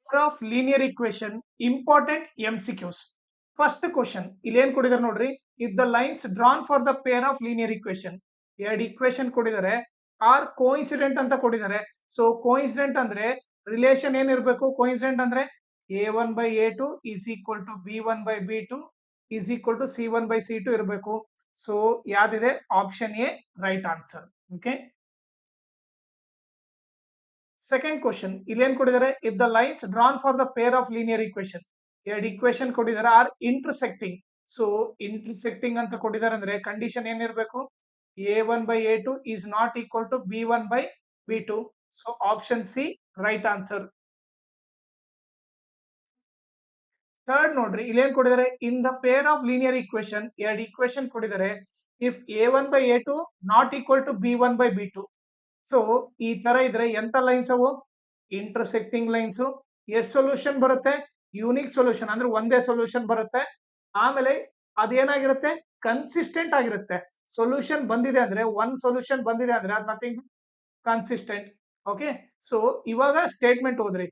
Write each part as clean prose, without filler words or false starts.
of linear equation important MCQs. First question ಇಲ್ಲಿ ಏನ್ ಕೊಟ್ಟಿದ್ದಾರೆ ನೋಡ್ರಿ, if the lines drawn for the pair of linear equation. ಎರಡು equation ಕೊಟ್ಟಿದ್ದಾರೆ, ಆರ್ ಕೋಇನ್ಸಿಡೆಂಟ್ ಅಂತ ಕೊಟ್ಟಿದ್ದಾರೆ. ಸೊ ಕೋಇನ್ಸಿಡೆಂಟ್ ಅಂದ್ರೆ ರಿಲೇಷನ್ ಏನಿರಬೇಕು, ಕೋಇನ್ಸಿಡೆಂಟ್ ಅಂದ್ರೆ a1/a2 is equal to b1/b2 is equal to c1/c2 ಇರಬೇಕು. ಸೊ ಯಾವ್ದಿದೆ, option A right answer. Okay, second question ಇಲ್ಲಿ ಏನ್ ಕೊಟ್ಟಿದ್ದಾರೆ, if the lines drawn for the pair of linear equation. ಎರಡು equation ಕೊಟ್ಟಿದ್ದಾರೆ, ಆರ್ ಇಂಟರ್ಸೆಕ್ಟಿಂಗ್. ಸೊ ಇಂಟರ್ಸೆಕ್ಟಿಂಗ್ ಅಂತ ಕೊಟ್ಟಿದ್ದಾರೆ ಅಂದ್ರೆ ಕಂಡೀಷನ್ ಏನಿರಬೇಕು, a1/a2 is not equal to b1/b2. So option C right answer. Third ನೋಡ್ರಿ, ಇಲ್ಲಿ ಏನ್ ಕೊಟ್ಟಿದ್ದಾರೆ, in the pair of linear equation ಎರಡು ಇಕ್ವೇಶನ್ ಕೊಟ್ಟಿದ್ದಾರೆ, if a1/a2 not equal to b1/b2. So ಈ ತರ ಇದ್ರೆ ಎಂತ ಲೈನ್ಸ್ ಅವು, ಇಂಟರ್ಸೆಕ್ಟಿಂಗ್ ಲೈನ್ಸ್. ಎಷ್ಟು ಸೊಲ್ಯೂಷನ್ ಬರುತ್ತೆ, ಯೂನಿಕ್ ಸೊಲ್ಯೂಷನ್ ಅಂದ್ರೆ ಒಂದೇ ಸೊಲ್ಯೂಷನ್ ಬರುತ್ತೆ. ಆಮೇಲೆ ಅದೇನಾಗಿರುತ್ತೆ, ಕನ್ಸಿಸ್ಟೆಂಟ್ ಆಗಿರುತ್ತೆ. ಸೊಲ್ಯೂಷನ್ ಬಂದಿದೆ ಅಂದ್ರೆ, ಒಂದ್ ಸೊಲ್ಯೂಷನ್ ಬಂದಿದೆ ಅಂದ್ರೆ ಅದ್ ನಥಿಂಗ್ ಕನ್ಸಿಸ್ಟೆಂಟ್. ಓಕೆ, ಸೊ ಇವಾಗ ಸ್ಟೇಟ್ಮೆಂಟ್ ಹೋದ್ರಿ,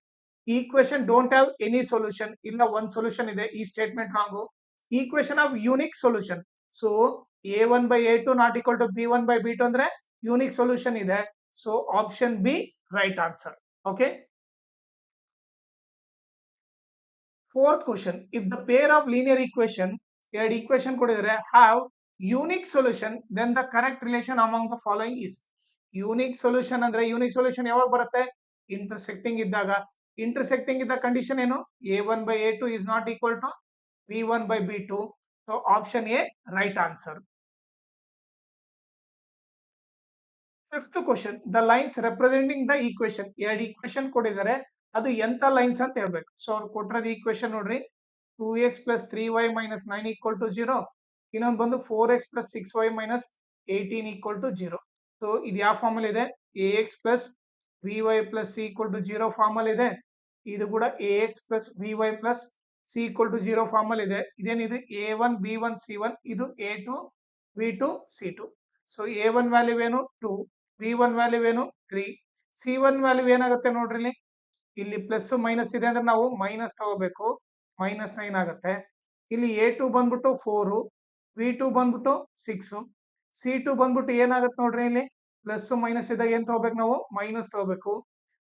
equation don't have any solution, ಇಲ್ಲ ಒಂದ್ ಸೊಲ್ಯೂಷನ್ ಇದೆ, ಈ statement wrong. Equation of unique solution. So a1/a2 not equal to b1/b2 ಅಂದ್ರೆ ಯೂನಿಕ್ ಸೊಲ್ಯೂಷನ್ ಇದೆ. So option B right answer. Okay, fourth question, if the pair of linear equation ಎರಡು equation ಕೊಡಿದರೆ have unique solution then the correct relation among the following is. Unique solution ಅಂದ್ರೆ unique solution ಯಾವಾಗ ಬರುತ್ತೆ, intersecting ಇದ್ದಾಗ. Intersecting ಇದ್ದ condition ಏನು, a1/a2 is not equal to b1/b2. So option A right answer. Fifth question, the lines representing the equation. ಎರಡು equation ಕೊಟ್ಟಿದ್ದಾರೆ, ಅದು ಎಂತ ಲೈನ್ಸ್ ಅಂತ ಹೇಳ್ಬೇಕು. ಸೊ ಅವ್ರು ಕೊಟ್ಟಿರೋದು ಈಕ್ವೇಶನ್ ನೋಡ್ರಿ, 2x + 3y - 9 = 0. ಇನ್ನೊಂದು ಬಂದು 4x + 6y - 18 = 0. ಸೊ ಇದು ಯಾವ ಫಾರ್ಮ್ ಅಲ್ಲಿ ಇದೆ, ax + by + c = 0 ಫಾರ್ಮ್ ಅಲ್ಲಿ ಇದೆ. ಇದು ಕೂಡ ax + by + c = 0 ಫಾರ್ಮ್ ಅಲ್ಲಿ ಇದೆ. ಇದೇನಿದೆ, a1 b1 c1, ಇದು a2 b2 c2. So a1 value ಏನು 2, b1 ವ್ಯಾಲ್ಯೂ ಏನು 3, c1 ವ್ಯಾಲ್ಯೂ ಏನಾಗುತ್ತೆ ನೋಡ್ರಿ, ಇಲ್ಲಿ ಪ್ಲಸ್ ಮೈನಸ್ ಇದೆ ಅಂದ್ರೆ ನಾವು ಮೈನಸ್ ತಗೋಬೇಕು, -9 ಆಗುತ್ತೆ. ಇಲ್ಲಿ a2 ಬಂದ್ಬಿಟ್ಟು 4, b2 ಬಂದ್ಬಿಟ್ಟು 6, c2 ಬಂದ್ಬಿಟ್ಟು ಏನಾಗುತ್ತೆ ನೋಡ್ರಿ, ಇಲ್ಲಿ ಪ್ಲಸ್ ಮೈನಸ್ ಇದ್ದಾಗ ಏನ್ ತಗೋಬೇಕು ನಾವು, ಮೈನಸ್ ತಗೋಬೇಕು,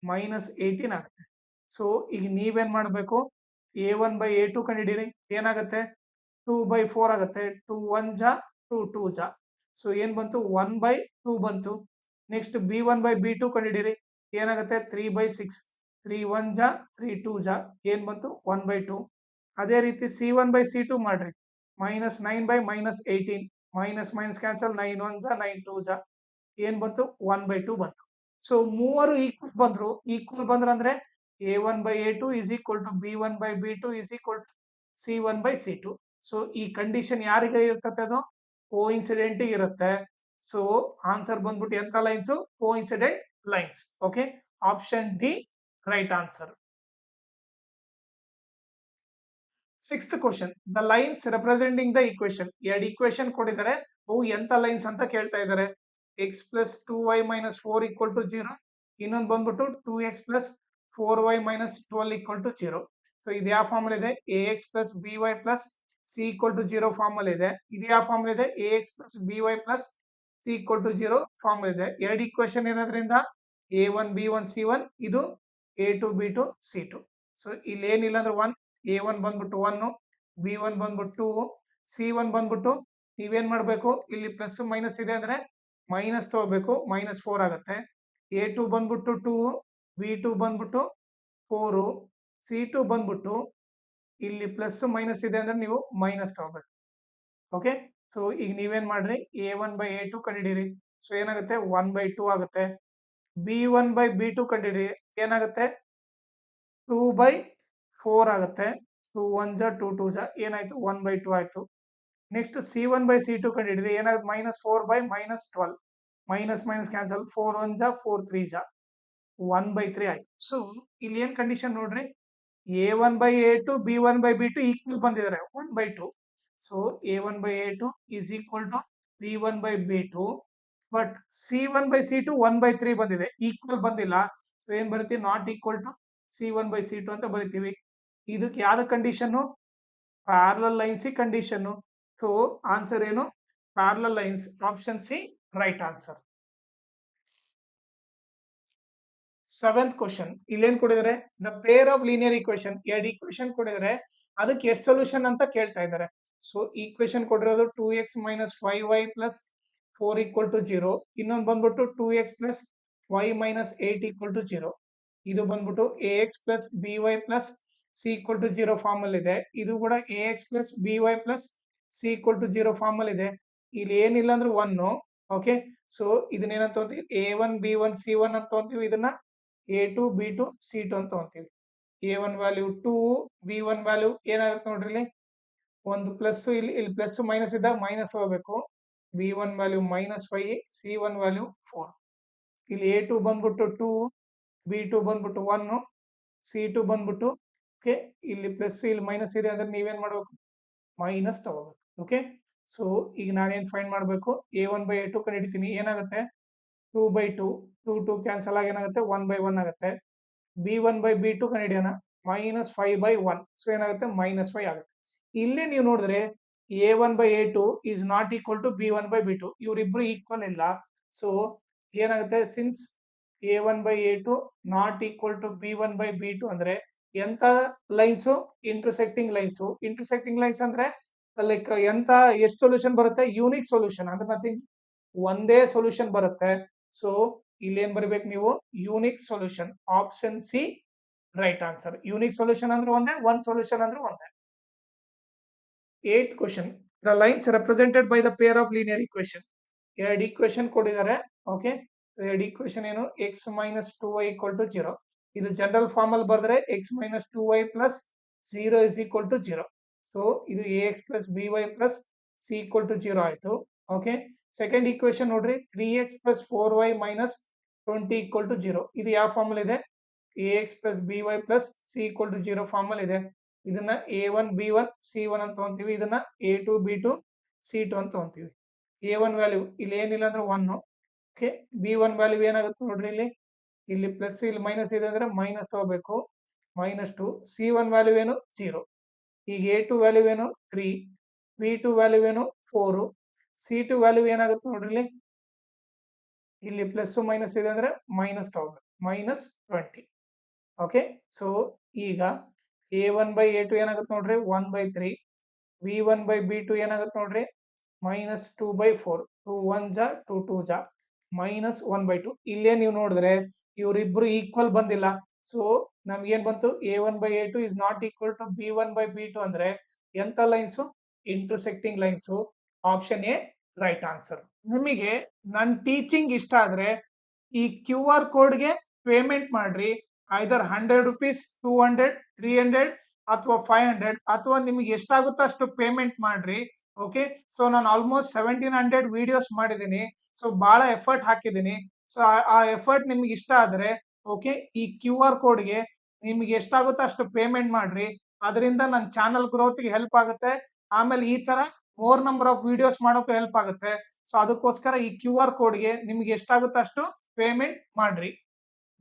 -18 ಆಗುತ್ತೆ. ಸೊ ಈಗ ನೀವೇನ್ ಮಾಡ್ಬೇಕು, a1/a2 ಕಂಡಿಡೀರಿ, ಏನಾಗುತ್ತೆ 2/4 ಆಗುತ್ತೆ. 2 1 ಜಾ 2 2 ಜಾ. ಸೊ ಏನ್ ಬಂತು, 1/2 ಬಂತು. ನೆಕ್ಸ್ಟ್ b1/b2 ಕಂಡಿಡೀರಿ, ಏನಾಗುತ್ತೆ 3/6. 3 1 ಜಾ 3 2 ಜಾ, ಏನ್ ಬಂತು 1/2. ಅದೇ ರೀತಿ c1/c2 ಮಾಡ್ರಿ, -9/-18, ಮೈನಸ್ ಕ್ಯಾನ್ಸಲ್, 9 1 ಜಾ 9 2 ಜಾ, ಏನ್ ಬಂತು 1/2 ಬಂತು. ಸೊ ಮೂವರು ಈಕ್ವಲ್ ಬಂದ್ರಂದ್ರೆ a1/a2 is equal to b1/b2 is equal to c1/c2. So ಈ ಕಂಡೀಷನ್ ಯಾರಿಗೆ ಇರ್ತದೆ, ಅದು ಕೋಇನ್ಸಿಡೆಂಟ್ ಇರುತ್ತೆ. ಸೊ ಆನ್ಸರ್ ಬಂದ್ಬಿಟ್ಟು ಎಂತ lines, coincident lines. Okay, option D right answer. Sixth question, the lines representing the equation. ಎರಡು ಈಕ್ವೇಶನ್ ಕೊಟ್ಟಿದ್ದಾರೆ, ಅವು ಎಂತ ಲೈನ್ಸ್ ಅಂತ ಕೇಳ್ತಾ ಇದ್ದಾರೆ. x + 2y - 4 = 0. ಇನ್ನೊಂದು ಬಂದ್ಬಿಟ್ಟು 2x + 4y - 12 = 0. ಸೊ ಇದು ಯಾವ ಫಾರ್ಮ್ ಅಲ್ಲಿ ಇದೆ, ax + by + c = 0 ಫಾರ್ಮ್ ಅಲ್ಲಿ ಇದೆ. ಇದು ಯಾವ ಫಾರ್ಮ್ ಅಲ್ಲಿ ಇದೆ, ax + by + c = 0 ಫಾರ್ಮ್ ಅಲ್ಲಿ ಇದೆ. ಎರಡು ಈಕ್ವೇಶನ್ ಇರೋದ್ರಿಂದ a1 b1 c1, ಇದು a2 b2 c2. ಸೊ ಇಲ್ಲಿ ಏನಿಲ್ಲ ಅಂದ್ರೆ 1, a1 ಬಂದ್ಬಿಟ್ಟು 1, b1 ಬಂದ್ಬಿಟ್ಟು 2, c1 ಬಂದ್ಬಿಟ್ಟು ನೀವೇನ್ ಮಾಡ್ಬೇಕು, ಇಲ್ಲಿ ಪ್ಲಸ್ ಮೈನಸ್ ಇದೆ ಅಂದ್ರೆ ಮೈನಸ್ ತಗೋಬೇಕು, -4 ಆಗುತ್ತೆ. a2 ಬಂದ್ಬಿಟ್ಟು 2, b2 ಬಂದ್ಬಿಟ್ಟು 4, c2 ಬಂದ್ಬಿಟ್ಟು ಇಲ್ಲಿ ಪ್ಲಸ್ ಮೈನಸ್ ಇದೆ ಅಂದ್ರೆ ನೀವು ಮೈನಸ್ ತಗೋಬೇಕು. ಓಕೆ, ಸೊ ಈಗ ನೀವೇನ್ ಮಾಡ್ರಿ, a1/a2 ಕಂಡಿಡೀರಿ. ಸೊ ಏನಾಗುತ್ತೆ 1/2 ಆಗುತ್ತೆ. b1/b2 ಕಂಡಿಡೀರಿ, ಏನಾಗುತ್ತೆ 2/4 ಆಗುತ್ತೆ. 2 1 ಜಾ 2 2 ಜಾ, ಏನಾಯ್ತು 1/2 ಆಯ್ತು. ನೆಕ್ಸ್ಟ್ c1/c2 ಕಂಡಿಡೀರಿ, ಏನಾಗುತ್ತೆ -4/-12, ಮೈನಸ್ ಕ್ಯಾನ್ಸಲ್, 4 1 ಜಾ 4 3 ಜಾ, 1/3 ಆಯ್ತು. ಸೊ ಇಲ್ಲಿ ಏನ್ ಕಂಡೀಷನ್ ನೋಡ್ರಿ, a1/a2 b1/b2 ಈಕ್ವಲ್ ಬಂದಿದ್ದಾರೆ 1/2. So a1/a2 is equal to b1/b2, but c1/c2 1/3 ಬಂದಿದೆ, ಈಕ್ವಲ್ ಬಂದಿಲ್ಲ. ಸೊ ಏನ್ ಬರುತ್ತೆ, ನಾಟ್ ಈಕ್ವಲ್ ಟು C1/C2 ಅಂತ ಬರಿತೀವಿ. ಇದಕ್ಕೆ ಯಾವ್ದು condition? Parallel lines condition. So answer ಏನು? Parallel lines. Option C right answer. 7th question ಇಲ್ಲೇನ್ ಕೊಡಿದರೆ the pair of linear equation. ಎರಡು ಈಕ್ವೇಶನ್ ಕೊಡಿದರೆ ಅದಕ್ಕೆ ಎಷ್ಟು ಸೊಲ್ಯೂಷನ್ ಅಂತ ಕೇಳ್ತಾ ಇದ್ದಾರೆ. ಸೊ ಈಕ್ವೇಶನ್ ಕೊಡಿರೋದು 2x - 5y + 4 = 0. ಇನ್ನೊಂದು ಬಂದ್ಬಿಟ್ಟು 2x + y - 8 = 0. ಇದು ಬಂದ್ಬಿಟ್ಟು ax + by + c = 0 ಫಾರ್ಮ್ ಅಲ್ಲಿ ಇದೆ. ಇದು ಕೂಡ ax + by + c = 0 ಫಾರ್ಮ್ ಅಲ್ಲಿ ಇದೆ. ಇಲ್ಲಿ ಏನಿಲ್ಲ ಅಂದ್ರೆ 1. ಓಕೆ, ಸೊ ಇದನ್ನೇನಂತ ಅಂತೀವಿ? a1 b1 c1 ಅಂತ ಅಂತೀವಿ. ಇದನ್ನ a2 b2 c2 ಅಂತ ಅಂತೀವಿ. a1 ವ್ಯಾಲ್ಯೂ 2, b1 ವ್ಯಾಲ್ಯೂ ಏನಾಗುತ್ತೆ ನೋಡ್ರಿ, ಇಲ್ಲಿ ಒಂದು ಪ್ಲಸ್, ಇಲ್ಲಿ ಪ್ಲಸ್ ಮೈನಸ್ ಇದ್ದಾಗ ಮೈನಸ್ ಹೋಗ್ಬೇಕು. b1 value -5, c1 value 4. ಇಲ್ಲಿ a2 ಬಂದ್ಬಿಟ್ಟು 2, b2 ಬಂದ್ಬಿಟ್ಟು 1, c2 ಬಂದ್ಬಿಟ್ಟು ಓಕೆ, ಇಲ್ಲಿ ಪ್ಲಸ್ ಇಲ್ಲಿ ಮೈನಸ್ ಇದೆ ಅಂದ್ರೆ ನೀವೇನ್ ಮಾಡ್ಬೇಕು? ಮೈನಸ್ ತಗೋಬೇಕು. ಓಕೆ, ಸೊ ಈಗ ನಾನೇನ್ ಫೈಂಡ್ ಮಾಡ್ಬೇಕು? a1/a2 ಕಂಡುಹಿಡಿತೀನಿ. ಏನಾಗುತ್ತೆ? 2/2, 2 ಕ್ಯಾನ್ಸಲ್ ಆಗಿ ಏನಾಗುತ್ತೆ? 1/1 ಆಗುತ್ತೆ. b1/b2 ಕಂಡುಹಿಡಿಯೋಣ. -5/1, ಸೊ ಏನಾಗುತ್ತೆ? -5 ಆಗುತ್ತೆ. ಇಲ್ಲಿ ನೀವು ನೋಡಿದ್ರೆ a1/a2 is not equal to b1/b2. ಇವರಿಬ್ರು ಈಕ್ವಲ್ ಇಲ್ಲ. ಸೊ ಏನಾಗುತ್ತೆ? Since a1/a2 not equal to b1/b2 ಅಂದ್ರೆ ಎಂತ lines? Intersecting lines. Intersecting lines ಅಂದ್ರೆ ಲೈಕ್ ಎಷ್ಟು ಸೊಲ್ಯೂಷನ್ ಬರುತ್ತೆ? ಯೂನಿಕ್ ಸೊಲ್ಯೂಷನ್ ಅಂದ್ರೆ ನಥಿಂಗ್, ಒಂದೇ ಸೊಲ್ಯೂಷನ್ ಬರುತ್ತೆ. ಸೊ ಇಲ್ಲಿ ಏನ್ ಬರಬೇಕು ನೀವು? Unique solution. Option C right answer. Unique solution ಅಂದ್ರೆ ಒಂದೇ, ಒನ್ ಸೊಲ್ಯೂಷನ್ ಅಂದ್ರೆ ಒಂದೇ. 8th question the lines represented by the pair of linear equation. ಎರಡು ಈಕ್ವೇಶನ್ ಕೊಟ್ಟಿದ್ದಾರೆ. ಓಕೆ, ಎರಡು ಈಕ್ವೇಶನ್ ಏನು? x - 2y = 0. ಇದು ಜನರಲ್ ಫಾರ್ಮ್ ಅಲ್ಲಿ ಬರೆದ್ರೆ x - 2y + 0 = 0. ಸೊ ಇದು ax + by + c = 0 ಆಯ್ತು. ಓಕೆ, ಸೆಕೆಂಡ್ ಈಕ್ವೇಶನ್ ನೋಡ್ರಿ, 3x + 4y - 20 = 0. ಇದು ಯಾವ ಫಾರ್ಮ್ ಅಲ್ಲಿ ಇದೆ? ax + by + c = 0 ಫಾರ್ಮ್ ಅಲ್ಲಿ ಇದೆ. ಇದನ್ನ a1 b1 c1 ಅಂತ ತಗೊಂತೀವಿ. ಇದನ್ನ a2 b2 c2 ಅಂತ ತಗೊಂತೀವಿ. a1 ವ್ಯಾಲ್ಯೂ ಇಲ್ಲಿ ಏನಿಲ್ಲ ಅಂದ್ರೆ 1. ಓಕೆ, b1 ವ್ಯಾಲ್ಯೂ ಏನಾಗುತ್ತೆ ನೋಡ್ರಿ, ಇಲ್ಲಿ ಪ್ಲಸ್ ಇಲ್ಲಿ ಮೈನಸ್ ಇದೆ ಅಂದ್ರೆ ಮೈನಸ್ ತಗೋಬೇಕು. -2. c1 ವ್ಯಾಲ್ಯೂ ಏನು? 0. ಈಗ a2 ವ್ಯಾಲ್ಯೂ ಏನು? 3. b2 ವ್ಯಾಲ್ಯೂ ಏನು? 4. c2 ವ್ಯಾಲ್ಯೂ ಏನಾಗುತ್ತೆ ನೋಡ್ರಿ, ಇಲ್ಲಿ ಪ್ಲಸ್ ಮೈನಸ್ ಇದೆ ಅಂದ್ರೆ ಮೈನಸ್ ತಗೋಬೇಕು. -20. ಓಕೆ, ಸೊ ಈಗ a1/a2 ಏನಾಗುತ್ತೆ ನೋಡ್ರಿ? 1/3. b1/b2 ಏನಾಗುತ್ತೆ ನೋಡ್ರಿ? -2/4. 2 1 2 2 -1/2. ಇಲ್ಲೇ ನೀವು ನೋಡಿದ್ರೆ ಇವರಿಬ್ರು ಈಕ್ವಲ್ ಬಂದಿಲ್ಲ. ಸೊ ನಮ್ಗೆ ಏನ್ ಬಂತು? a1/a2 is not equal to b1/b2 ಅಂದ್ರೆ ಎಂತ lines? Intersecting lines. Option A right answer. ನಿಮಗೆ ನನ್ನ ಟೀಚಿಂಗ್ ಇಷ್ಟ ಆದ್ರೆ ಈ QR ಕೋಡ್ಗೆ ಪೇಮೆಂಟ್ ಮಾಡ್ರಿ. ಐದರ್ 100 rupees, 200, 300 ಅಥವಾ 500 ಅಥವಾ ನಿಮಗೆ ಎಷ್ಟಾಗುತ್ತೋ ಅಷ್ಟು ಪೇಮೆಂಟ್ ಮಾಡ್ರಿ. ಓಕೆ, ಸೊ ನಾನು ಆಲ್ಮೋಸ್ಟ್ 1700 ವಿಡಿಯೋಸ್ ಮಾಡಿದ್ದೀನಿ. ಸೊ ಬಹಳ ಎಫರ್ಟ್ ಹಾಕಿದ್ದೀನಿ. ಸೊ ಆ ಎಫರ್ಟ್ ನಿಮ್ಗೆ ಇಷ್ಟ ಆದ್ರೆ ಓಕೆ, ಈ QR ಕೋಡ್ಗೆ ನಿಮ್ಗೆ ಎಷ್ಟಾಗುತ್ತೋ ಅಷ್ಟು ಪೇಮೆಂಟ್ ಮಾಡ್ರಿ. ಅದರಿಂದ ನನ್ನ ಚಾನಲ್ ಗ್ರೋತ್ಗೆ ಹೆಲ್ಪ್ ಆಗುತ್ತೆ. ಆಮೇಲೆ ಈ ತರ ಮೋರ್ ನಂಬರ್ ಆಫ್ ವಿಡಿಯೋಸ್ ಮಾಡೋಕೆ ಹೆಲ್ಪ್ ಆಗುತ್ತೆ. ಸೊ ಅದಕ್ಕೋಸ್ಕರ ಈ QR ಕೋಡ್ಗೆ ನಿಮ್ಗೆ ಎಷ್ಟಾಗುತ್ತೋ ಅಷ್ಟು ಪೇಮೆಂಟ್ ಮಾಡ್ರಿ.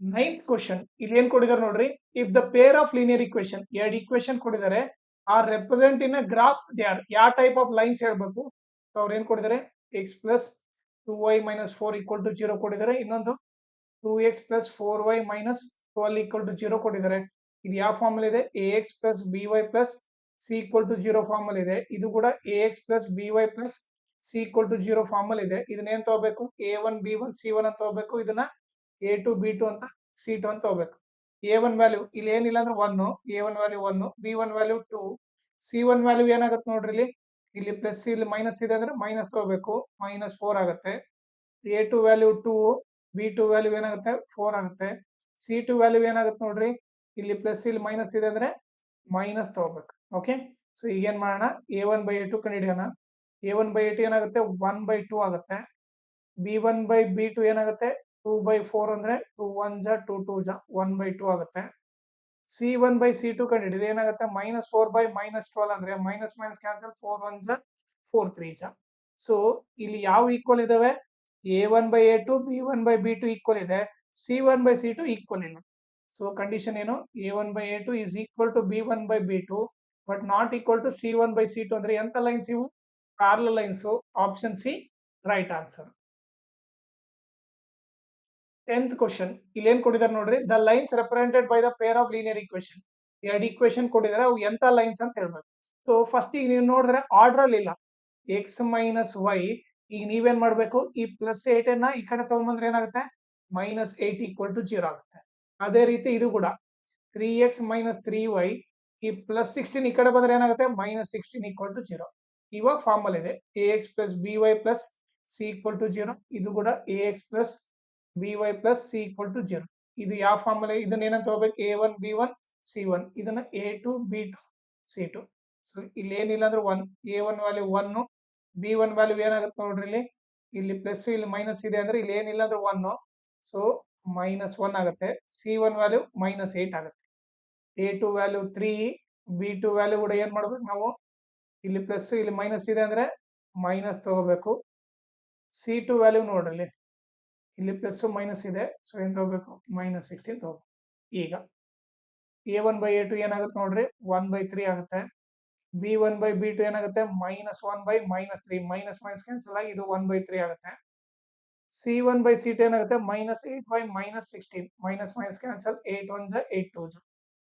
9th ಕ್ವಶನ್ ಇಲ್ಲಿ ಏನ್ ಕೊಟ್ಟಿದ್ದಾರೆ ನೋಡ್ರಿ, if the pair of linear equation, ಎರಡು ಈಕ್ವೇಶನ್ ಕೊಟ್ಟಿದ್ದಾರೆ, are represent in a graph, they are ಯಾವ ಟೈಪ್ ಆಫ್ ಲೈನ್ಸ್ ಹೇಳ್ಬೇಕು? ಅವ್ರು ಏನ್ ಕೊಟ್ಟಿದ್ದಾರೆ? x + 2y - 4 = 0 ಕೊಟ್ಟಿದ್ದಾರೆ. ಇನ್ನೊಂದು 2x + 4y - 12 = 0 ಕೊಟ್ಟಿದ್ದಾರೆ. ಇದು ಯಾವ ಫಾರ್ಮ್ ಅಲ್ಲಿ ಇದೆ? ax + by + c = 0 ಫಾರ್ಮ್ ಅಲ್ಲಿ ಇದೆ. ಇದು ಕೂಡ ax + by + c = 0 ಫಾರ್ಮ್ ಅಲ್ಲಿ ಇದೆ. ಇದನ್ನೇನ್ ತಗೋಬೇಕು? a1 b1 c1 ಅಂತ ತಗೋಬೇಕು. ಇದನ್ನ a2 b2 ಅಂತ c2 ಅಂತ ತಗೋಬೇಕು. a1 ವ್ಯಾಲ್ಯೂ ಇಲ್ಲಿ ಏನಿಲ್ಲ ಅಂದ್ರೆ 1. a1 value 1, b1 value 2, c1 value ಏನಾಗುತ್ತೆ ನೋಡ್ರಿ, ಇಲ್ಲಿ ಪ್ಲಸ್ ಇಲ್ಲಿ ಮೈನಸ್ ಇದೆ ಅಂದ್ರೆ ಮೈನಸ್ ತಗೋಬೇಕು. -4 ಆಗುತ್ತೆ. a2 ವ್ಯಾಲ್ಯೂ 2, b2 ವ್ಯಾಲ್ಯೂ ಏನಾಗುತ್ತೆ? 4 ಆಗುತ್ತೆ. c2 ವ್ಯಾಲ್ಯೂ ಏನಾಗುತ್ತೆ ನೋಡ್ರಿ, ಇಲ್ಲಿ ಪ್ಲಸ್ ಇಲ್ಲಿ ಮೈನಸ್ ಇದೆ ಅಂದ್ರೆ ಮೈನಸ್ ತಗೋಬೇಕು. ಓಕೆ, ಸೊ ಈಗ ಏನ್ ಮಾಡೋಣ? a1/a2 ಕಂಡುಹಿಡಿಯೋಣ. a1/a2 ಏನಾಗುತ್ತೆ? 1/2 ಆಗುತ್ತೆ. b1/b2 ಏನಾಗುತ್ತೆ? 2/4 ಅಂದ್ರೆ 2 1 2 2 1/2 ಆಗುತ್ತೆ. c1/c2 ಕಂಡುಹಿಡಿದ್ರೆ ಏನಾಗುತ್ತೆ? -4/-12 ಅಂದ್ರೆ ಮೈನಸ್ ಮೈನಸ್ ಕ್ಯಾನ್ಸಲ್, 4 1 4 3. ಸೊ ಇಲ್ಲಿ ಯಾವ ಈಕ್ವಲ್ ಇದಾವೆ? a1/a2 b1/b2 ಈಕ್ವಲ್ ಇದೆ. c1/c2 ಈಕ್ವಲ್ ಇಲ್ಲ. ಸೊ ಕಂಡೀಷನ್ ಏನು, a1/a2 is equal to b1/b2 but not equal to c1/c2 ಅಂದ್ರೆ ಎಂತ ಲೈನ್ಸ್ ಇವು, parallel lines. Option C right answer. 10th question ಇಲ್ಲಿ ಏನ್ ಕೊಟ್ಟಿದ್ದಾರೆ ನೋಡ್ರಿ, the lines represented by the pair of linear equation. ಎರಡು ಇಕ್ವೇಶನ್ ಕೊಟ್ಟಿದ್ದಾರೆ, ಅವು ಎಂತ ಲೈನ್ಸ್ ಅಂತ ಹೇಳ್ಬೇಕು. ಸೊ ಫಸ್ಟ್ ಈಗ ನೀವು ನೋಡಿದ್ರೆ ಆರ್ಡರ್ ಅಲ್ಲಿ ಇಲ್ಲ, ಎಕ್ಸ್ ಮೈನಸ್ ವೈ. ಈಗ ನೀವೇನ್ ಮಾಡ್ಬೇಕು, ಈ +8 ಈ ಕಡೆ ತಗೊಂಡ್ಬಂದ್ರೆ ಏನಾಗುತ್ತೆ, -8 = 0 ಆಗುತ್ತೆ. ಅದೇ ರೀತಿ ಇದು ಕೂಡ 3x - 3y, ಈ +16 ಈ ಕಡೆ ಬಂದ್ರೆ ಏನಾಗುತ್ತೆ, -16 = 0. ಇವಾಗ ಫಾರ್ಮಲ್ ಇದೆ, ax + by + c = 0. ಇದು ಕೂಡ ax + by + c = 0. ಇದು ಯಾವ ಫಾರ್ಮಲ್, ಇದನ್ನ ಏನಂತ ತಗೋಬೇಕು, a1 b1 c1, ಇದನ್ನ a2 b2 c2. ಸೊ ಇಲ್ಲಿ ಏನಿಲ್ಲ ಅಂದ್ರೆ 1, a1 ವ್ಯಾಲ್ಯೂ 1, b1 ವ್ಯಾಲ್ಯೂ ಏನಾಗುತ್ತೆ ನೋಡ್ರಿ, ಇಲ್ಲಿ ಪ್ಲಸ್ ಇಲ್ಲಿ ಮೈನಸ್ ಇದೆ ಅಂದ್ರೆ ಇಲ್ಲಿ ಏನಿಲ್ಲ ಅಂದ್ರೆ 1, ಸೊ -1 ಆಗುತ್ತೆ. c1 ವ್ಯಾಲ್ಯೂ -8 ಆಗುತ್ತೆ. a2 ವ್ಯಾಲ್ಯೂ 3, b2 ವ್ಯಾಲ್ಯೂ ಕೂಡ ಏನ್ ಮಾಡ್ಬೇಕು ನಾವು, ಇಲ್ಲಿ ಪ್ಲಸ್ ಇಲ್ಲಿ ಮೈನಸ್ ಇದೆ ಅಂದ್ರೆ ಮೈನಸ್ ತಗೋಬೇಕು. c2 ವ್ಯಾಲ್ಯೂ ನೋಡ್ರಿ, ಇಲ್ಲಿ ಪ್ಲಸ್ ಮೈನಸ್ ಇದೆ, ಸೊ ಏನ್ ತಗೋಬೇಕು, -16 ತಗೋಬೇಕು. ಈಗ a1/a2 ಏನಾಗುತ್ತೆ ನೋಡ್ರಿ, 1/3 ಆಗುತ್ತೆ. b1/b2 ಏನಾಗುತ್ತೆ, -1/3, ಮೈನಸ್ ಮೈನಸ್ ಕ್ಯಾನ್ಸಲ್ ಆಗಿ ಇದು 1/3 ಆಗುತ್ತೆ. c1/c2 ಏನಾಗುತ್ತೆ, -8/-16, ಮೈನಸ್ ಮೈನಸ್ ಕ್ಯಾನ್ಸಲ್, 8 1 8 2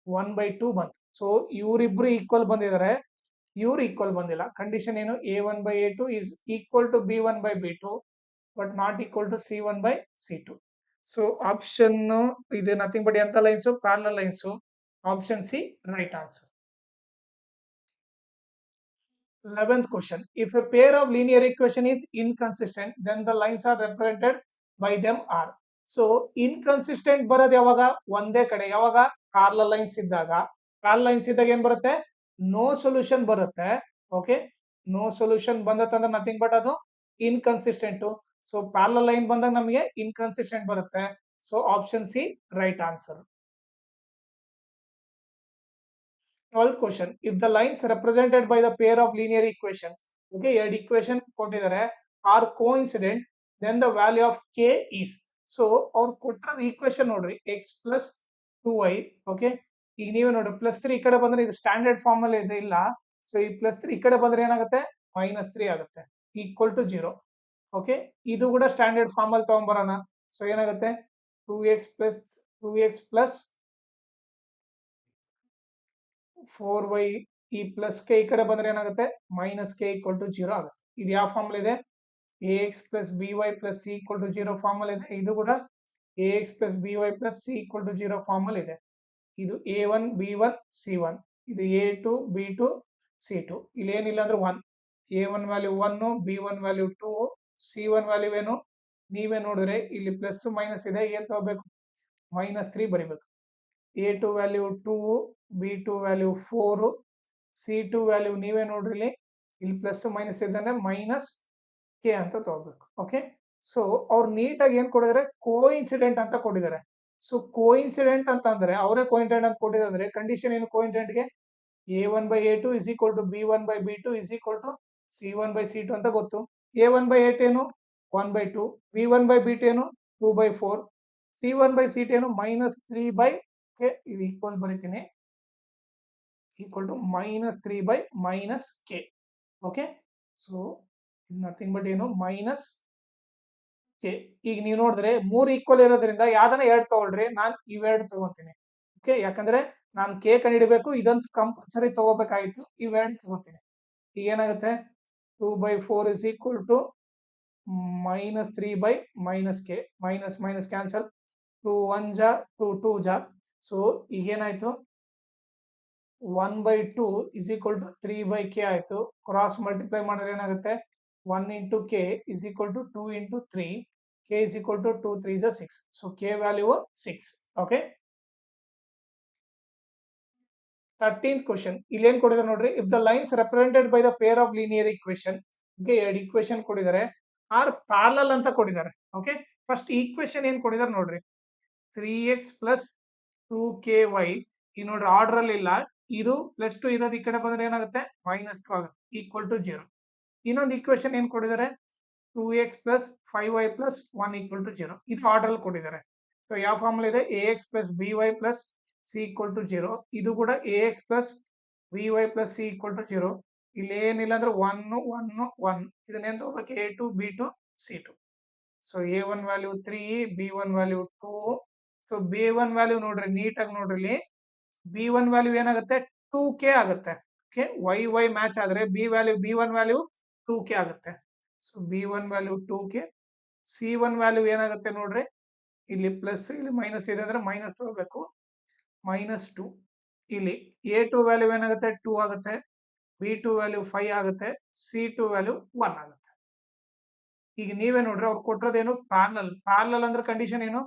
1/2 ಬಂತು. ಸೊ ಇವರಿಬ್ರು ಈಕ್ವಲ್ ಬಂದಿದ್ದಾರೆ, ಇವ್ರು ಈಕ್ವಲ್ ಬಂದಿಲ್ಲ. ಕಂಡೀಷನ್ ಏನು, a1/a2 is equal to b1/b2 but not equal to c1/c2. So option ಇದು ನಥಿಂಗ್ ಬಟ್ ಎಂತ lines, parallel lines. Option C right answer. 11th question, if a pair of linear equation is inconsistent then the lines are represented by them are. So inconsistent ಬರೋದು ಯಾವಾಗ, ಒಂದೇ ಕಡೆ, ಯಾವಾಗ parallel lines ಇದ್ದಾಗ. Parallel lines ಇದ್ದಾಗ ಏನ್ ಬರುತ್ತೆ, no solution ಬರುತ್ತೆ. ಓಕೆ, ನೋ ಸೊಲ್ಯೂಷನ್ ಬಂದತ್ತಂದ್ರೆ ನಥಿಂಗ್ ಬಟ್ ಅದು ಇನ್ಕನ್ಸಿಸ್ಟೆಂಟ್. ಸೊ ಪ್ಯಾರಲಲ್ ಲೈನ್ ಬಂದಾಗ ನಮಗೆ ಇನ್ಕನ್ಸಿಸ್ಟೆಂಟ್ ಬರುತ್ತೆ. So option C right answer. 12th question, if the lines represented by the pair of linear equation, okay, ಎರಡು equation ಕೊಟ್ಟಿದ್ದಾರೆ, are coincident then the value of k is. So ಅವ್ರು ಕೊಟ್ಟಿರೋದು equation ನೋಡ್ರಿ, x + 2y. Okay, ಈಗ ನೀವೇ ನೋಡ್ರಿ, +3 ಈ ಕಡೆ ಬಂದ್ರೆ ಇದು ಸ್ಟ್ಯಾಂಡರ್ಡ್ ಫಾರ್ಮ್ ಅಲ್ಲಿ ಇದೆ, ಇಲ್ಲ. ಸೊ ಈ +3 ಈ ಕಡೆ ಬಂದ್ರೆ ಏನಾಗುತ್ತೆ, -3 ಆಗುತ್ತೆ, = 0. ಓಕೆ, ಇದು ಕೂಡ ಸ್ಟ್ಯಾಂಡರ್ಡ್ ಫಾರ್ಮ್ ಅಲ್ಲಿ ತಗೊಂಡ್ಬರೋಣ. ಸೊ ಏನಾಗುತ್ತೆ, 2x + 4y, ಈ ಪ್ಲಸ್ ಕೆ ಈ ಕಡೆ ಬಂದ್ರೆ ಏನಾಗುತ್ತೆ, -k = 0 ಆಗುತ್ತೆ. ಇದು ಯಾವ ಫಾರ್ಮಲ್ ಇದೆ, ax + by + c = 0 ಫಾರ್ಮಲ್ ಇದೆ. ಇದು ಕೂಡ ax + by + c = 0 ಫಾರ್ಮಲ್ ಇದೆ. ಇದು a1 b1 c1, ಇದು a2 b2 c2. ಇಲ್ಲಿ ಏನಿಲ್ಲ ಅಂದ್ರೆ 1, a1 value 1, b1 value 2, c1 value ಏನು, ನೀವೇ ನೋಡಿದ್ರೆ ಇಲ್ಲಿ ಪ್ಲಸ್ ಮೈನಸ್ ಇದೆ, ಏನ್ ತಗೋಬೇಕು, -3 ಬರಿಬೇಕು. a2 value 2, b2 value 4, c2 value ನೀವೇ ನೋಡ್ರಿ, ಇಲ್ಲಿ ಪ್ಲಸ್ ಮೈನಸ್ ಇದ್ದಾನೆ -k ಅಂತ ತಗೋಬೇಕು. ಓಕೆ, ಸೊ ಅವ್ರು ನೀಟಾಗಿ ಏನ್ ಕೊಟ್ಟಿದ್ದಾರೆ, ಕೋಇನ್ಸಿಡೆಂಟ್ ಅಂತ ಕೊಟ್ಟಿದ್ದಾರೆ. ಸೊ ಕೋಇನ್ಸಿಡೆಂಟ್ ಅಂತ ಅಂದ್ರೆ ಅವರೇ ಕೋಇನ್ಸಿಡೆಂಟ್ ಅಂತ ಕೊಟ್ಟಿದ್ದಾರೆ. ಕಂಡೀಷನ್ ಏನು ಕೋಇನ್ಸಿಡೆಂಟ್ ಗೆ, a1/a2 is equal to b1/b2 is equal to c1/c2 ಅಂತ ಗೊತ್ತು. a1/a2 ಏನು, 1/2, b1/b2 ಏನು, 2/4, c1/c2 ಏನು, -3/, ಇದು ಈಕ್ವಲ್ ಬರೀತೀನಿ, = -3/-k. Okay, so nothing but ಏನು, -k. ಈಗ ನೀವು ನೋಡಿದ್ರೆ 3 ಈಕ್ವಲ್ ಇರೋದ್ರಿಂದ ಯಾವ್ದನ್ನ 2 ತಗೊಳ್ರಿ, ನಾನು ಇವೆರಡು ತಗೋತೀನಿ. ಓಕೆ, ಯಾಕಂದ್ರೆ ನಾನು k ಕಂಡುಹಿಡಬೇಕು, ಇದಂತೂ ಕಂಪಲ್ಸರಿ ತಗೋಬೇಕಾಯ್ತು, ಇವೆರಡು ತಗೋತೀನಿ. ಈಗ ಏನಾಗುತ್ತೆ, 2/4 is equal to -3/-k, minus minus cancel, 2 1 ಜಾ 2 2 ಜಾ. ಸೊ ಈಗೇನಾಯ್ತು, 1/2 is equal to 3/k ಆಯ್ತು. ಕ್ರಾಸ್ ಮಲ್ಟಿಪ್ಲೈ ಮಾಡಿದ್ರೆ ಏನಾಗುತ್ತೆ, 1 × k is equal to 2 × 3, k is equal to 2 3 is 6. So k value 6. Okay, 13th question ಇಲ್ಲಿ ಏನ್ ಕೊಟ್ಟಿದ್ದಾರೆ ನೋಡ್ರಿ, if the lines represented by the pair of linear equation. Okay, ಎರಡು equation ಕೊಟ್ಟಿದ್ದಾರೆ, are parallel ಅಂತ ಕೊಟ್ಟಿದ್ದಾರೆ. ಓಕೆ, ಫಸ್ಟ್ ಈಕ್ವೇಶನ್ ಏನ್ ಕೊಟ್ಟಿದ್ದಾರೆ ನೋಡ್ರಿ, 3x + 2ky. ಈ ನೋಡ್ರಿ ಆರ್ಡರ್ ಅಲ್ಲಿ ಇಲ್ಲ, ಇದು +2 ಇರೋದು ಈ ಕಡೆ ಬಂದ್ರೆ ಏನಾಗುತ್ತೆ, -2 ಆಗುತ್ತೆ, = 0. ಇನ್ನೊಂದು ಈಕ್ವೇಶನ್ ಏನ್ ಕೊಟ್ಟಿದ್ದಾರೆ, 2x + 5y + 1 = 0. ಇದು ಆರ್ಡರ್ ಅಲ್ಲಿ ಕೊಟ್ಟಿದ್ದಾರೆ. ಸೊ ಯಾವ ಫಾರ್ಮುಲಾ ಇದೆ, ax plus by plus c equal to 0. ಇದು ಕೂಡ ax plus by plus c equal to 0. ಇಲ್ಲಿ ಏನಿಲ್ಲ ಅಂದ್ರೆ 1 1 1 ಇದನ್ನೇನ್ ತಗೋಬೇಕು, a2 b2 c2. So a1 value 3, b1 value 2. So b1 value ನೋಡ್ರಿ, ನೀಟಾಗಿ ನೋಡ್ರಿ, ಇಲ್ಲಿ b1 ವ್ಯಾಲ್ಯೂ ಏನಾಗುತ್ತೆ, 2k ಆಗುತ್ತೆ. ಓಕೆ, y ಮ್ಯಾಚ್ ಆದ್ರೆ b1 ವ್ಯಾಲ್ಯೂ 2k ಆಗುತ್ತೆ. So b1 value 2k, c1 value ಏನಾಗುತ್ತೆ ನೋಡ್ರಿ, ಇಲ್ಲಿ ಪ್ಲಸ್ ಇಲ್ಲಿ ಮೈನಸ್ ಇದೆ ಅಂದ್ರೆ ಮೈನಸ್ ತಗೋಬೇಕು, -2. ಇಲ್ಲಿ a2 ವ್ಯಾಲ್ಯೂ ಏನಾಗುತ್ತೆ, 2 ಆಗುತ್ತೆ, b2 ವ್ಯಾಲ್ಯೂ 5 ಆಗುತ್ತೆ, c2 ವ್ಯಾಲ್ಯೂ 1 ಆಗುತ್ತೆ. ಈಗ ನೀವೇ ನೋಡ್ರಿ, ಅವ್ರು ಕೊಟ್ಟಿರೋದೇನು, ಪ್ಯಾರಲಲ್ ಅಂದ್ರೆ ಕಂಡೀಷನ್ ಏನು,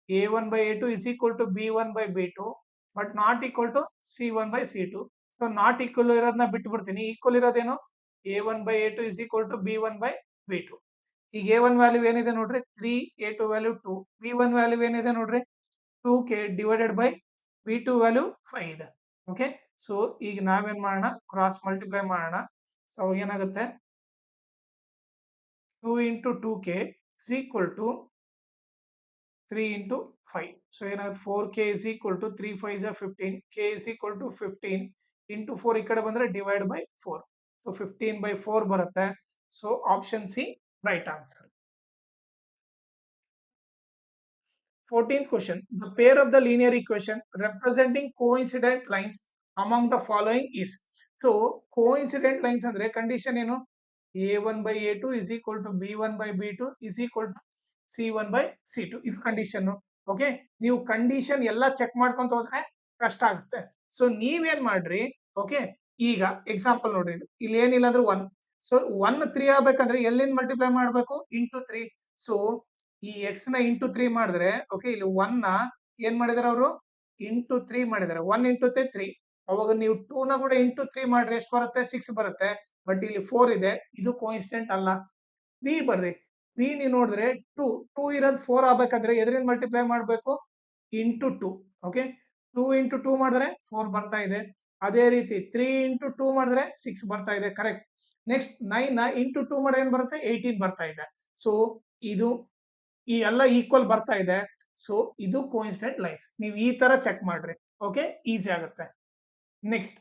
a1 by a2 is equal to b1 by b2 but not equal to c1 by c2. So not equal ಇರೋದನ್ನ ಬಿಟ್ಟು ಬಿಡ್ತೀನಿ, ಈಕ್ವಲ್ ಇರೋದೇನು, a1 by a2 is equal to b1 by b2. ಈಗ a1 value ಏನಿದೆ ನೋಡ್ರಿ 3, a2 value 2, b1 value ಏನಿದೆ ನೋಡ್ರಿ 2k divided by b2 value 5 ಇದೆ. ಓಕೆ, ಸೊ ಈಗ ನಾವೇನ್ ಮಾಡೋಣ, ಕ್ರಾಸ್ ಮಲ್ಟಿಪ್ಲೈ ಮಾಡೋಣ. ಸೊ ಏನಾಗುತ್ತೆ, 2 into 2k is equal to 3 into 5. So ಏನಾಗುತ್ತೆ, 4k is equal to 3 5 is 15, k is equal to 15 into 4 ಈ ಕಡೆ ಬಂದ್ರೆ ಡಿವೈಡ್ ಬೈ 4. ಸೊ 15 by 4 ಬರುತ್ತೆ. So option C right answer. 14th question. The pair of the linear equation representing coincident lines among the following is. So coincident lines ಅಂದ್ರೆ condition ಏನು, a1 by a2 is equal to b1 by b2 is equal to c1 by c2. ಇದು condition. Okay, ನೀವು condition ಎಲ್ಲ check ಮಾಡ್ಕೊಂತ ಹೋದ್ರೆ ಕಷ್ಟ ಆಗುತ್ತೆ. So ನೀವೇನ್ ಮಾಡ್ರಿ, ಓಕೆ, ಈಗ ಎಕ್ಸಾಂಪಲ್ ನೋಡ್ರಿ, ಇದು ಇಲ್ಲಿ ಏನಿಲ್ಲ ಅಂದ್ರೆ 1. ಸೊ 1 3 ಆಗ್ಬೇಕಂದ್ರೆ ಎಲ್ಲಿಂದ ಮಲ್ಟಿಪ್ಲೈ ಮಾಡ್ಬೇಕು, ಇಂಟು 3. ಸೊ ಈ ಎಕ್ಸ್ ನ ಇಂಟು 3 ಮಾಡಿದ್ರೆ, ಓಕೆ, ಇಲ್ಲಿ 1 ನ ಏನ್ ಮಾಡಿದಾರೆ ಅವರು, ಇಂಟು 3 ಮಾಡಿದಾರೆ. 1 ಇಂಟು 3, ಅವಾಗ ನೀವು 2 ನ ಕೂಡ ಇಂಟು 3 ಮಾಡ್ರಿ, ಎಷ್ಟು ಬರುತ್ತೆ, 6 ಬರುತ್ತೆ. ಬಟ್ ಇಲ್ಲಿ 4 ಇದೆ, ಇದು ಕೋಇನ್ಸಿಡೆಂಟ್ ಅಲ್ಲ. ಬಿ ಬರ್ರಿ, ಬಿ ನೀವು ನೋಡಿದ್ರೆ 2 ಇರೋದು 4 ಆಗ್ಬೇಕಂದ್ರೆ ಎದರಿಂದ ಮಲ್ಟಿಪ್ಲೈ ಮಾಡ್ಬೇಕು, ಇಂಟು 2. ಓಕೆ, 2 ಇಂಟು 2 ಮಾಡಿದ್ರೆ 4 ಬರ್ತಾ ಇದೆ. ಅದೇ ರೀತಿ 3 ಇಂಟು 2 ಮಾಡಿದ್ರೆ 6 ಬರ್ತಾ ಇದೆ, ಕರೆಕ್ಟ್. ನೆಕ್ಸ್ಟ್ 9 ನ ಇಂಟು 2 ಮಾಡಿದ್ರೆ ಏನ್ ಬರುತ್ತೆ, 18 ಬರ್ತಾ ಇದೆ. ಸೊ ಇದು ಈ ಎಲ್ಲ ಈಕ್ವಲ್ ಬರ್ತಾ ಇದೆ. ಸೊ ಇದು ಕೋಇನ್ಸಿಡೆಂಟ್ ಲೈನ್ಸ್. ನೀವು ಈ ತರ ಚೆಕ್ ಮಾಡ್ರಿ, ಓಕೆ, ಈಸಿ ಆಗುತ್ತೆ. Next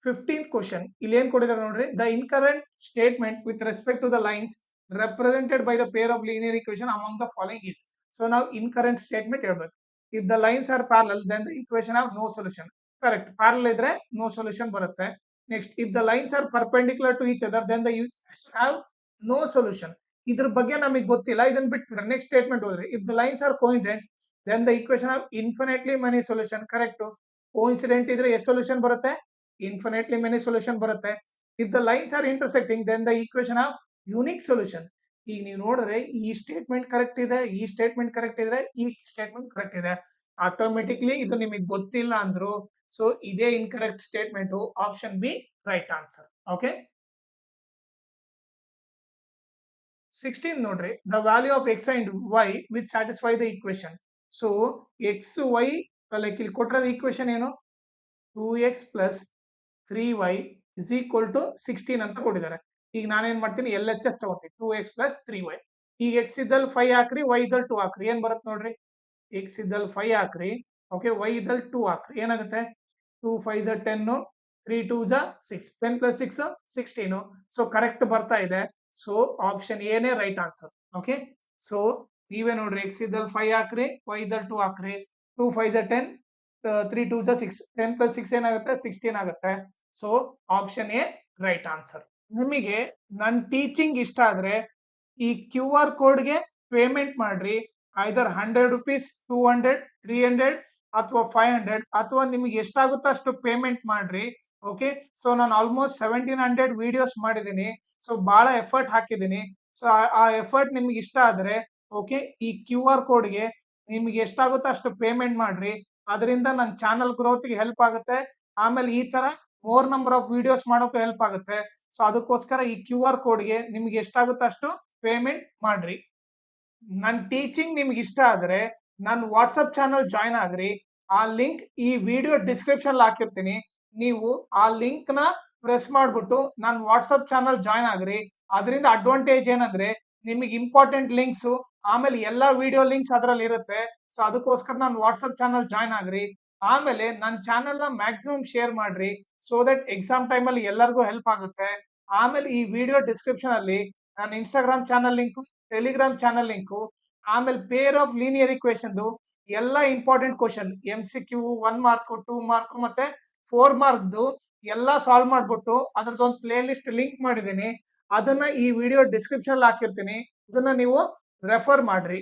15th question. ಇಲ್ಲಿ ಏನ್ ಕೊಟ್ಟಿದ್ದಾರೆ ನೋಡ್ರಿ, the incorrect statement with respect to the lines represented by the pair of linear equation among the following is. So now incorrect statement ಹೇಳ್ಬೇಕು. If the lines are parallel then the equation have no solution. Correct, parallel ಇದ್ರೆ no solution ಬರುತ್ತೆ. Next, if the lines are perpendicular to each other then the equation have no solution. ಇದ್ರ ಬಗ್ಗೆ ನಮಗೆ ಗೊತ್ತಿಲ್ಲ, ಇದನ್ನ ಬಿಟ್ಬಿಡ್ರಿ. Next statement ಹೋದ್ರಿ, if the lines are coincident then the equation have infinitely many solution. Correct, coincident ಇದ್ರೆ ಎಷ್ಟು solution ಬರುತ್ತೆ, infinitely many solution ಬರುತ್ತೆ. If the lines are intersecting then the equation have unique solution. ಈಗ ನೀವು ನೋಡಿದ್ರೆ ಈ statement correct ಇದೆ, ಈ ಸ್ಟೇಟ್ಮೆಂಟ್ ಕರೆಕ್ಟ್ ಇದೆ, ಈ ಸ್ಟೇಟ್ಮೆಂಟ್ ಕರೆಕ್ಟ್ ಇದೆ, ಆಟೋಮೆಟಿಕ್ಲಿ ಇದು ನಿಮಗೆ ಗೊತ್ತಿಲ್ಲ ಅಂದ್ರು. ಸೊ ಇದೇ incorrect statement, option B right answer. Okay, 16 ನೋಡ್ರಿ, the value of X and Y which satisfy the equation. So X Y like ಇಲ್ಲಿ ಕೊಟ್ಟಿರೋದು ಈಕ್ವೇಶನ್ ಏನು, 2x plus 3y is equal to 16 ಅಂತ ಕೊಟ್ಟಿದ್ದಾರೆ. ಈಗ ನಾನೇನ್ ಮಾಡ್ತೀನಿ, LHS ತಗೋತೀನಿ, 2x plus 3y. ಈಗ x ಇದ್ದಲ್ಲಿ 5 ಹಾಕ್ರಿ, y ಇದ್ದಲ್ಲಿ 2 ಹಾಕ್ರಿ, ಏನ್ ಬರುತ್ತೆ ನೋಡ್ರಿ, x ಇದ್ದಲ್ಲಿ 5 ಹಾಕ್ರಿ, ಓಕೆ, y ಇದ್ದಲ್ಲಿ 2 ಹಾಕ್ರಿ, ಏನಾಗುತ್ತೆ, 2 5 is 10, 3 2 is 6, 10 plus 6 16. So correct ಬರ್ತಾ ಇದೆ. ಸೊ ಆಪ್ಷನ್ ಎ ನೇ ರೈಟ್ ಆನ್ಸರ್. ಓಕೆ, ಸೊ ನೀವೇ ನೋಡ್ರಿ, x ಇದ್ದಲ್ಲಿ 5 ಹಾಕ್ರಿ, y ಇದ್ದಲ್ಲಿ 2 ಹಾಕ್ರಿ, 2 5 is 10, 3 2 is 6, 10 plus 6 ಏನಾಗುತ್ತೆ, 16 ಆಗುತ್ತೆ. So option A right answer. ನಿಮಗೆ ನನ್ನ ಟೀಚಿಂಗ್ ಇಷ್ಟ ಆದ್ರೆ ಈ QR ಕೋಡ್ಗೆ ಪೇಮೆಂಟ್ ಮಾಡ್ರಿ. ಐದರ್ 100 rupees, 200, 300 ಅಥವಾ 500 ಅಥವಾ ನಿಮಗೆ ಎಷ್ಟಾಗುತ್ತೋ ಅಷ್ಟು ಪೇಮೆಂಟ್ ಮಾಡ್ರಿ. ಓಕೆ, ಸೊ ನಾನು ಆಲ್ಮೋಸ್ಟ್ 1700 ವಿಡಿಯೋಸ್ ಮಾಡಿದ್ದೀನಿ. ಸೊ ಬಹಳ ಎಫರ್ಟ್ ಹಾಕಿದ್ದೀನಿ. ಸೊ ಆ ಎಫರ್ಟ್ ನಿಮ್ಗೆ ಇಷ್ಟ ಆದ್ರೆ, ಓಕೆ, ಈ QR ಕೋಡ್ಗೆ ನಿಮ್ಗೆ ಎಷ್ಟಾಗುತ್ತೋ ಅಷ್ಟು ಪೇಮೆಂಟ್ ಮಾಡ್ರಿ. ಅದರಿಂದ ನನ್ನ ಚಾನಲ್ ಗ್ರೋತ್ಗೆ ಹೆಲ್ಪ್ ಆಗುತ್ತೆ. ಆಮೇಲೆ ಈ ತರ ಮೋರ್ ನಂಬರ್ ಆಫ್ ವಿಡಿಯೋಸ್ ಮಾಡೋಕೆ ಹೆಲ್ಪ್ ಆಗುತ್ತೆ. ಸೊ ಅದಕ್ಕೋಸ್ಕರ ಈ QR ಕೋಡ್ಗೆ ನಿಮ್ಗೆ ಎಷ್ಟಾಗುತ್ತೋ ಅಷ್ಟು ಪೇಮೆಂಟ್ ಮಾಡ್ರಿ. ನನ್ನ ಟೀಚಿಂಗ್ ನಿಮ್ಗೆ ಇಷ್ಟ ಆದ್ರೆ ನನ್ನ ವಾಟ್ಸಪ್ ಚಾನಲ್ ಜಾಯ್ನ್ ಆಗ್ರಿ. ಆ ಲಿಂಕ್ ಈ ವಿಡಿಯೋ ಡಿಸ್ಕ್ರಿಪ್ಷನ್ ಹಾಕಿರ್ತೀನಿ. ನೀವು ಆ ಲಿಂಕ್ ನ ಪ್ರೆಸ್ ಮಾಡ್ಬಿಟ್ಟು ನನ್ನ ವಾಟ್ಸಪ್ ಚಾನಲ್ ಜಾಯ್ನ್ ಆಗ್ರಿ. ಅದರಿಂದ ಅಡ್ವಾಂಟೇಜ್ ಏನಂದ್ರೆ ನಿಮಗೆ ಇಂಪಾರ್ಟೆಂಟ್ ಲಿಂಕ್ಸ್ ಆಮೇಲೆ ಎಲ್ಲಾ ವಿಡಿಯೋ ಲಿಂಕ್ಸ್ ಅದ್ರಲ್ಲಿ ಇರುತ್ತೆ. ಸೊ ಅದಕ್ಕೋಸ್ಕರ ನಾನು ವಾಟ್ಸ್ಆಪ್ ಚಾನಲ್ ಜಾಯ್ನ್ ಆಗ್ರಿ. ಆಮೇಲೆ ನನ್ನ ಚಾನಲ್ ನ ಮ್ಯಾಕ್ಸಿಮಮ್ ಶೇರ್ ಮಾಡ್ರಿ. ಸೊ ದಟ್ ಎಕ್ಸಾಮ್ ಟೈಮ್ ಅಲ್ಲಿ ಎಲ್ಲರಿಗೂ ಹೆಲ್ಪ್ ಆಗುತ್ತೆ. ಆಮೇಲೆ ಈ ವಿಡಿಯೋ ಡಿಸ್ಕ್ರಿಪ್ಷನ್ ಅಲ್ಲಿ ನನ್ನ Instagram channel link, Telegram channel link, ಆಮೇಲೆ ಪೇರ್ ಆಫ್ ಲೀನಿಯರ್ ಇಕ್ವೇಶನ್ ಎಲ್ಲಾ important question MCQ 1 mark 2 mark ಮತ್ತೆ 4 ಮಾರ್ಕ್ದು ಎಲ್ಲಾ ಸಾಲ್ವ್ ಮಾಡ್ಬಿಟ್ಟು ಅದ್ರದ್ದೊಂದು ಪ್ಲೇ ಲಿಸ್ಟ್ ಲಿಂಕ್ ಮಾಡಿದೀನಿ. ಅದನ್ನ ಈ ವಿಡಿಯೋ ಡಿಸ್ಕ್ರಿಪ್ಷನ್ ಅಲ್ಲಿ ಹಾಕಿರ್ತೀನಿ. ಅದನ್ನ ನೀವು ರೆಫರ್ ಮಾಡ್ರಿ.